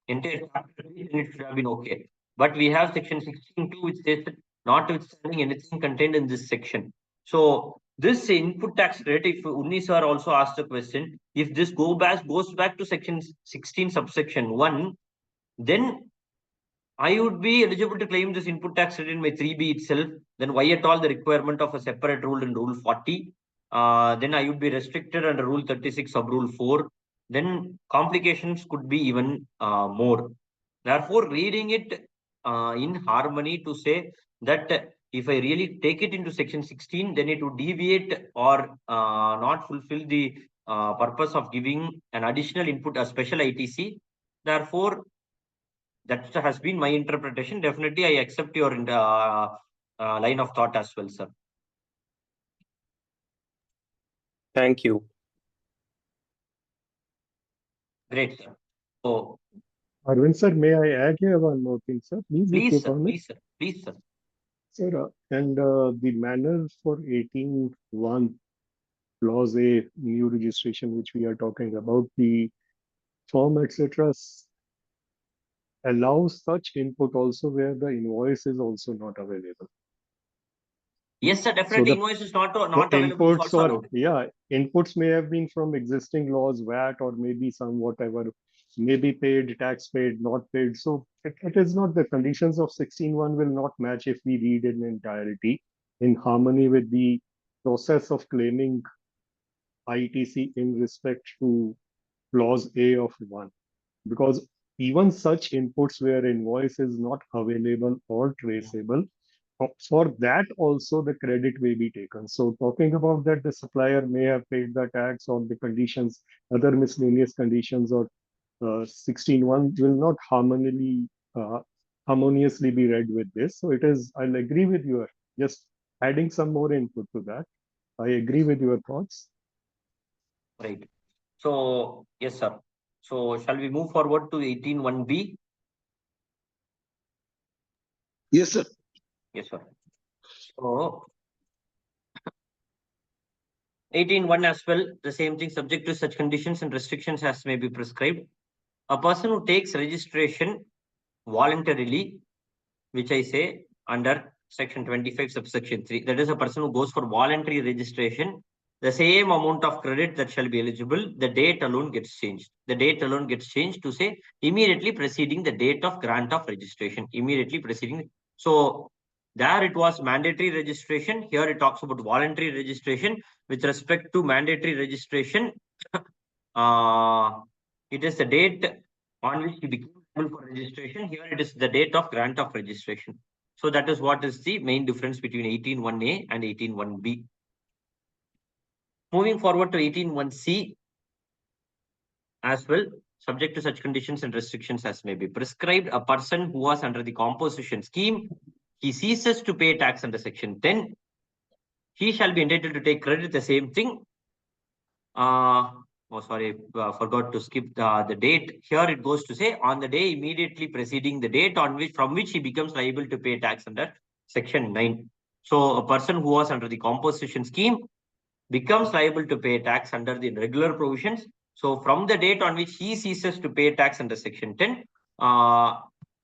Entire chapter at least, and it should have been okay. But we have section 16(2), which says that notwithstanding anything contained in this section. So this input tax rate, if Unni sir also asked the question, if this goes back to section 16 subsection 1, then I would be eligible to claim this input tax rate in my 3B itself. Then why at all the requirement of a separate rule in Rule 40? Then I would be restricted under Rule 36 sub Rule 4. Then complications could be even more. Therefore, reading it in harmony to say that if I really take it into section 16, then it would deviate or not fulfill the purpose of giving an additional input, a special ITC. Therefore, that has been my interpretation. Definitely, I accept your line of thought as well, sir. Thank you. Great, sir. So, Arvind sir, may I add here one more thing, sir? Please, if you permit. please, sir. Please, sir. Sir, and the manner for 18(1) clause A new registration, which we are talking about, the form, etc., allows such input also where the invoice is also not available. Yes, sir. Definitely, the- invoice is not So available. inputs or inputs may have been from existing laws, VAT, or maybe some whatever, maybe paid, tax paid, not paid. So it is not, the conditions of 16(1) will not match if we read in entirety in harmony with the process of claiming ITC in respect to clause A of 1. Because even such inputs where invoice is not available or traceable, for that also the credit may be taken. So talking about that, the supplier may have paid the tax or the conditions, other miscellaneous conditions, or 16(1) will not harmoniously be read with this. So it is, I'll agree with you. Just adding some more input to that. I agree with your thoughts. Right. So, yes, sir. So, shall we move forward to 18(1)B? Yes, sir. Yes, sir. So, 18(1) as well, the same thing, subject to such conditions and restrictions as may be prescribed. A person who takes registration voluntarily, which I say under section 25 subsection 3, that is a person who goes for voluntary registration, the same amount of credit that shall be eligible, the date alone gets changed. The date alone gets changed to say immediately preceding the date of grant of registration, immediately preceding. So there it was mandatory registration. Here it talks about voluntary registration. With respect to mandatory registration, it is the date on which he became eligible for registration. Here it is the date of grant of registration. So that is what is the main difference between 18(1)A and 18(1)B. Moving forward to 18(1)C as well, subject to such conditions and restrictions as may be prescribed, a person who was under the composition scheme, he ceases to pay tax under section 10, he shall be entitled to take credit, the same thing, Oh, sorry, forgot to skip the date. Here it goes to say on the day immediately preceding the date from which he becomes liable to pay tax under Section 9. So a person who was under the composition scheme becomes liable to pay tax under the regular provisions. So from the date on which he ceases to pay tax under Section 10,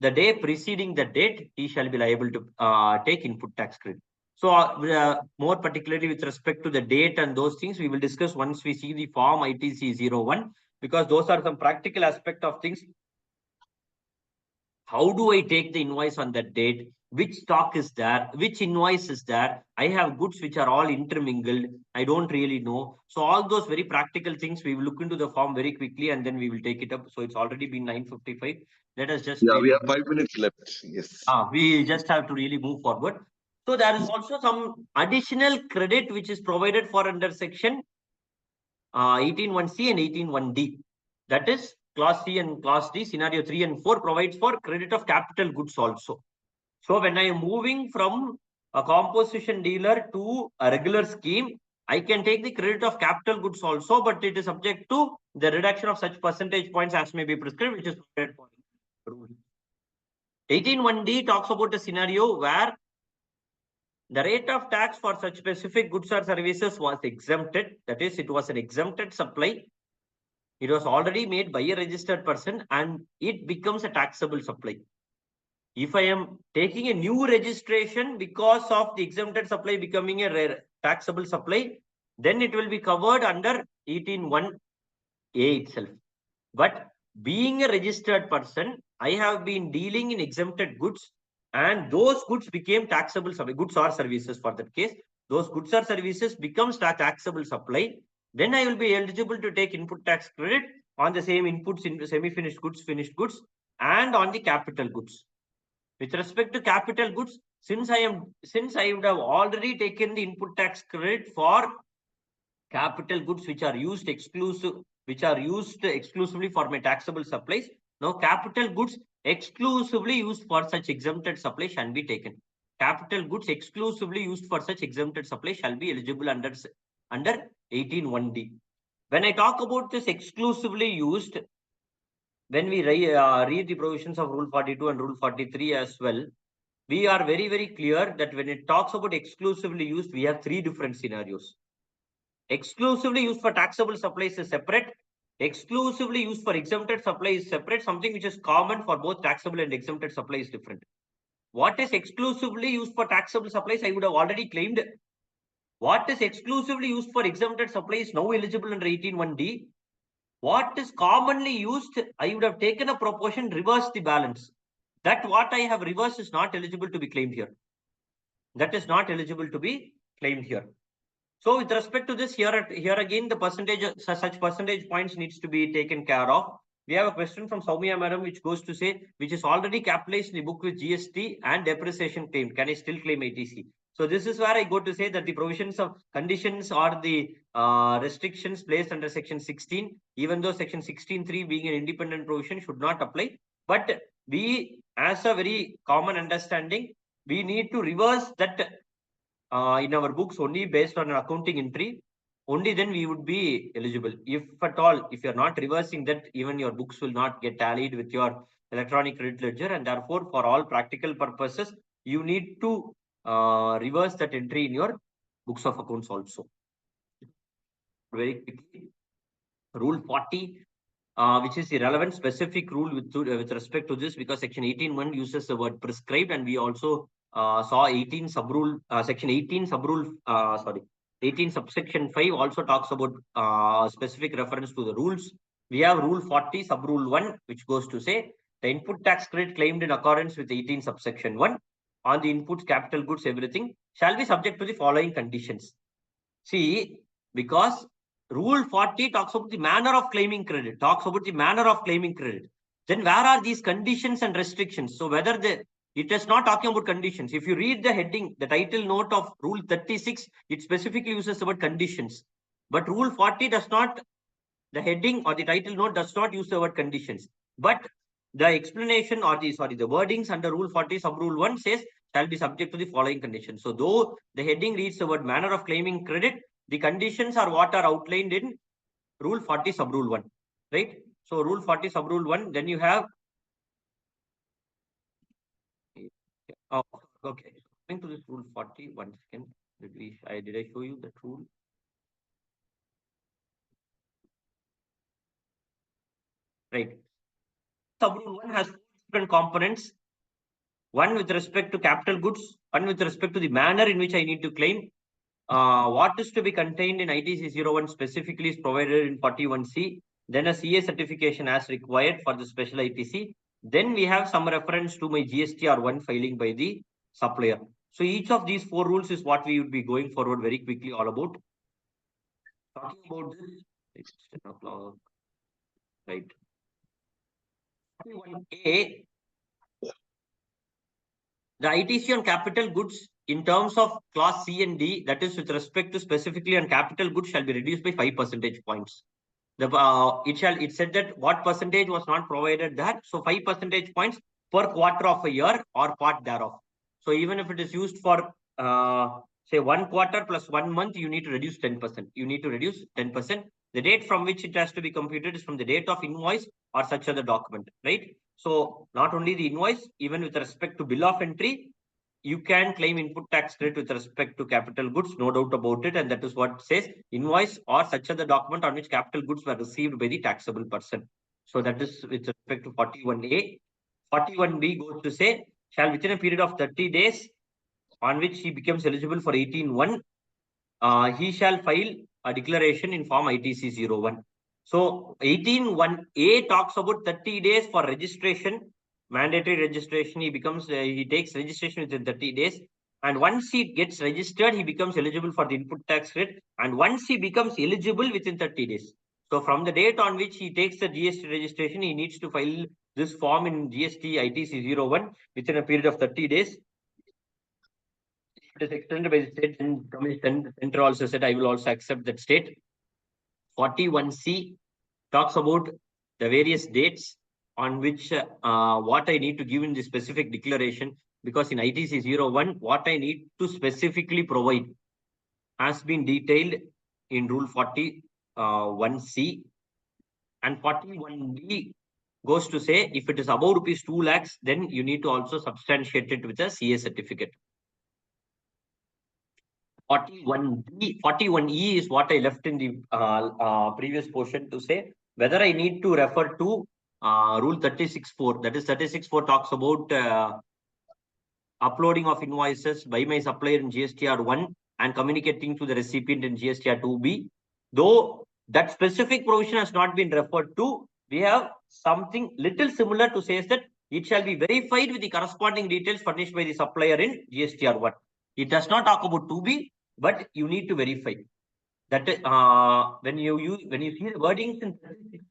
the day preceding the date, he shall be liable to take input tax credit. So more particularly with respect to the date and those things, we will discuss once we see the form ITC 01, because those are some practical aspect of things. How do I take the invoice on that date? Which stock is there? Which invoice is there? I have goods which are all intermingled. I don't really know. So all those very practical things, we will look into the form very quickly and then we will take it up. So it's already been 9:55. Let us just... Yeah, we have 5 minutes left. Yes. We just have to really move forward. So there is also some additional credit which is provided for under Section 18(1)(c) and 18(1)(d). That is Clause C and Clause D, scenario 3 and 4 provides for credit of capital goods also. So when I am moving from a composition dealer to a regular scheme, I can take the credit of capital goods also, but it is subject to the reduction of such percentage points as may be prescribed, which is provided for in the rule. 18(1)(d) talks about a scenario where the rate of tax for such specific goods or services was exempted. That is, it was an exempted supply. It was already made by a registered person and it becomes a taxable supply. If I am taking a new registration because of the exempted supply becoming a taxable supply, then it will be covered under 18(1)(a) itself. But being a registered person, I have been dealing in exempted goods and those goods became taxable goods or services for that case. Those goods or services becomes taxable supply. Then I will be eligible to take input tax credit on the same inputs into semi-finished goods, finished goods, and on the capital goods. With respect to capital goods, since I would have already taken the input tax credit for capital goods which are used exclusively for my taxable supplies, now capital goods exclusively used for such exempted supply shall be taken. Capital goods exclusively used for such exempted supply shall be eligible under 18(1)(d). When I talk about this exclusively used, when we read the provisions of Rule 42 and Rule 43 as well, we are very, very clear that when it talks about exclusively used, we have 3 different scenarios. Exclusively used for taxable supplies is separate. Exclusively used for exempted supply is separate. Something which is common for both taxable and exempted supply is different. What is exclusively used for taxable supplies, I would have already claimed. What is exclusively used for exempted supply is now eligible under 18(1)(d). What is commonly used, I would have taken a proportion, reverse the balance. That what I have reversed is not eligible to be claimed here. That is not eligible to be claimed here. So with respect to this, here again, the percentage, such percentage points needs to be taken care of. We have a question from Soumya Madam, which goes to say, which is already capitalized in the book with GST and depreciation claimed. Can I still claim ITC? So this is where I go to say that the provisions of conditions or the restrictions placed under Section 16, even though Section 16(3) being an independent provision should not apply. But we, as a very common understanding, we need to reverse that in our books only based on an accounting entry. Only then we would be eligible. If at all, if you're not reversing that, even your books will not get tallied with your electronic credit ledger, and therefore for all practical purposes, you need to reverse that entry in your books of accounts also. Very quickly, Rule 40, which is the relevant specific rule with respect to this, because Section 18(1) uses the word prescribed, and we also saw 18 subrule, Section 18 subrule, 18 subsection 5 also talks about specific reference to the rules. We have Rule 40 subrule 1, which goes to say the input tax credit claimed in accordance with 18 subsection 1 on the inputs, capital goods, everything shall be subject to the following conditions. See, because Rule 40 talks about the manner of claiming credit, Then where are these conditions and restrictions? So whether it is not talking about conditions. If you read the heading, the title note of Rule 36, it specifically uses the word conditions. But Rule 40 does not, the heading or the title note does not use the word conditions. But the explanation or the wordings under Rule 40 subrule 1 says shall be subject to the following conditions. So though the heading reads the word manner of claiming credit, the conditions are what are outlined in Rule 40 sub rule 1, right? So Rule 40 sub rule 1, then you have, oh, okay. Coming to this Rule 40, 1 second. Did I show you that rule? Right. Sub rule 1 has 4 different components. One with respect to capital goods, one with respect to the manner in which I need to claim. What is to be contained in ITC 01 specifically is provided in 41C. Then a CA certification as required for the special ITC. Then we have some reference to my GSTR1 filing by the supplier. So each of these 4 rules is what we would be going forward very quickly all about. Talking about this, it's 10 o'clock, right? 41A, the ITC on capital goods in terms of class C and D, that is with respect to specifically on capital goods, shall be reduced by 5 percentage points. It said that what percentage was not provided that, so 5 percentage points per quarter of a year or part thereof. So even if it is used for say 1 quarter plus 1 month, you need to reduce 10%. You need to reduce 10%. The date from which it has to be computed is from the date of invoice or such other document, right? So not only the invoice, even with respect to bill of entry, you can claim input tax credit with respect to capital goods, no doubt about it. And that is what says invoice or such other document on which capital goods were received by the taxable person. So that is with respect to 41A. 41B goes to say, shall within a period of 30 days on which he becomes eligible for 18.1, he shall file a declaration in form ITC 01. So 18.1A talks about 30 days for registration, mandatory registration. He takes registration within 30 days. And once he gets registered, he becomes eligible for the input tax credit. And once he becomes eligible within 30 days. So from the date on which he takes the GST registration, he needs to file this form in GST ITC 01 within a period of 30 days. It is extended by the state, and center also said, I will also accept that state. 41C talks about the various dates on which what I need to give in the specific declaration, because in ITC 01, what I need to specifically provide has been detailed in Rule 41C. And 41D goes to say, if it is above rupees 2 lakhs, then you need to also substantiate it with a CA certificate. 41E is what I left in the previous portion to say whether I need to refer to Rule 36.4. That is 36.4 talks about uploading of invoices by my supplier in GSTR1 and communicating to the recipient in GSTR2B. Though that specific provision has not been referred to, we have something little similar to say that it shall be verified with the corresponding details furnished by the supplier in GSTR1. It does not talk about 2B, but you need to verify that when you see the wordings in 36,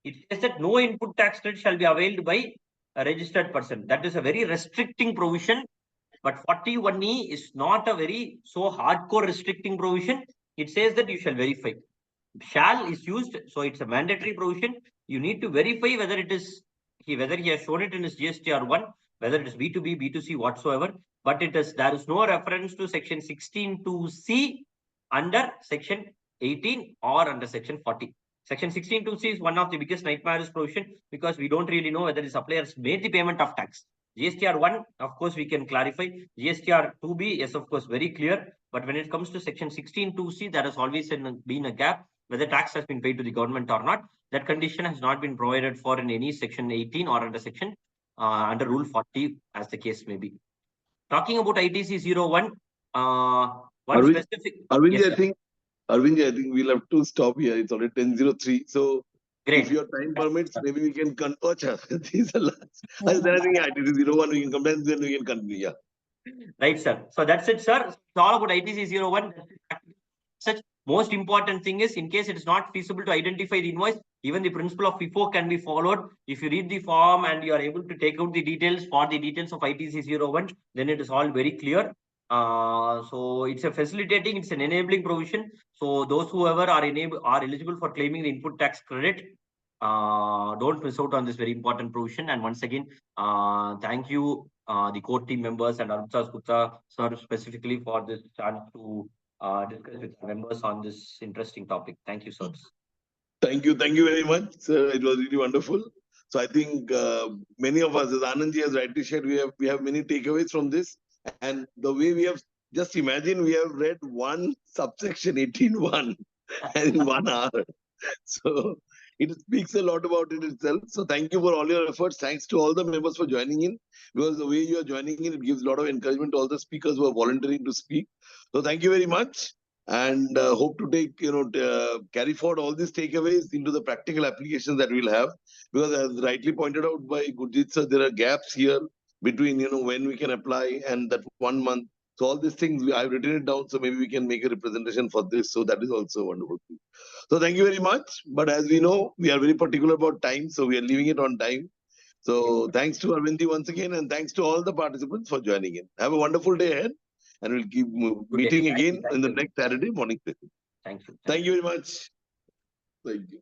it says that no input tax credit shall be availed by a registered person. That is a very restricting provision. But 41E is not a very so hardcore restricting provision. It says that you shall verify. Shall is used, so it's a mandatory provision. You need to verify whether it is whether he has shown it in his GSTR1, whether it is B2B, B2C, whatsoever. But there is no reference to section 16.2C under section 18 or under section 40. Section 16.2C is one of the biggest nightmares provision because we don't really know whether the suppliers made the payment of tax. GSTR1, of course, we can clarify. GSTR2B, yes, of course, very clear. But when it comes to section 16.2C, there has always been a gap whether tax has been paid to the government or not. That condition has not been provided for in any section 18 or under section under Rule 40, as the case may be. Talking about ITC 01, specific. Arvind, yes, I think we'll have to stop here. It's already 10:03. So great. If your time permits, maybe we can these are last. Then I think ITC 01 we can come back, then we can continue. Yeah. Right, sir. So that's it, sir. It's all about ITC 01. Such most important thing is, in case it is not feasible to identify the invoice, even the principle of FIFO can be followed. If you read the form and you are able to take out the details for the details of ITC 01, then it is all very clear. So it's a facilitating, it's an enabling provision. So those whoever are eligible for claiming the input tax credit, don't miss out on this very important provision. And once again, thank you, the core team members and Arvind Gupta sir specifically for this chance to discuss with members on this interesting topic. Thank you, sir. Thank you very much, sir. It was really wonderful. So I think many of us, as Anandji has rightly shared, we have many takeaways from this. And the way we have, just imagine we have read one subsection 18.1 in 1 hour. So it speaks a lot about it itself. So thank you for all your efforts. Thanks to all the members for joining in, because the way you are joining in, it gives a lot of encouragement to all the speakers who are volunteering to speak. So thank you very much. And hope to take, carry forward all these takeaways into the practical applications that we'll have. Because as rightly pointed out by Gurjit sir, there are gaps here between, when we can apply and that 1 month. So all these things, I've written it down, so maybe we can make a representation for this. So that is also a wonderful thing. So thank you very much. But as we know, we are very particular about time, so we are leaving it on time. So thanks to Arvindi once again, and thanks to all the participants for joining in. Have a wonderful day ahead, and we'll keep meeting again in the next Saturday morning session. Thank you. Thank you very much. Thank you.